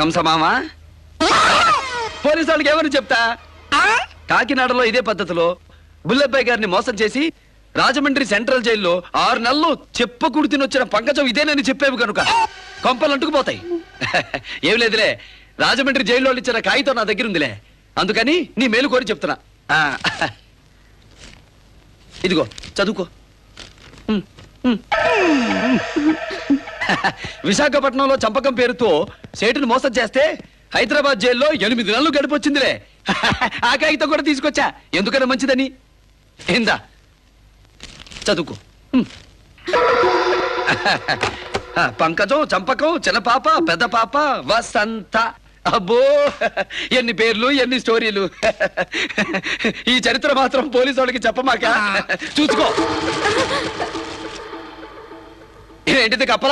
కంసమామా police వాళ్ళకి ఏమని చెప్తా? కాకినాడలో ఇదే పద్ధతిలో బుల్లబ్బాయి గారిని మోసం చేసి రాజమండ్రి సెంట్రల్ జైల్లో 6 నెలలు చెప్పకూడు తినొచ్చిన పంకజం ఇదేనని చెప్పేవి కనుక కొంపలు అంటుకుపోతాయి. ఏం లేదులే, రాజమండ్రి జైల్లో ఇచ్చిన కాగితం నా దగ్గర ఉందిలే, అందుకని నీ మేలు కోరి చెప్తున్నా. ఇదిగో చదువుకో. విశాఖపట్నంలో చంపకం పేరుతో సేటును మోసం చేస్తే హైదరాబాద్ జైల్లో 8 నెలలు గడిపొచ్చిందిలే. ఆ కాగితం కూడా తీసుకొచ్చా, ఎందుకన్నా మంచిదని. ఏందా చదువుకో. పంకజం, చంపకం, చిన్నపాప, పెద్ద పాప, వసంత. అబ్బో ఎన్ని పేర్లు, ఎన్ని స్టోరీలు. ఈ చరిత్ర మాత్రం పోలీసు వాళ్ళకి చెప్పమాక. చూసుకో. ఏంటిది కప్ప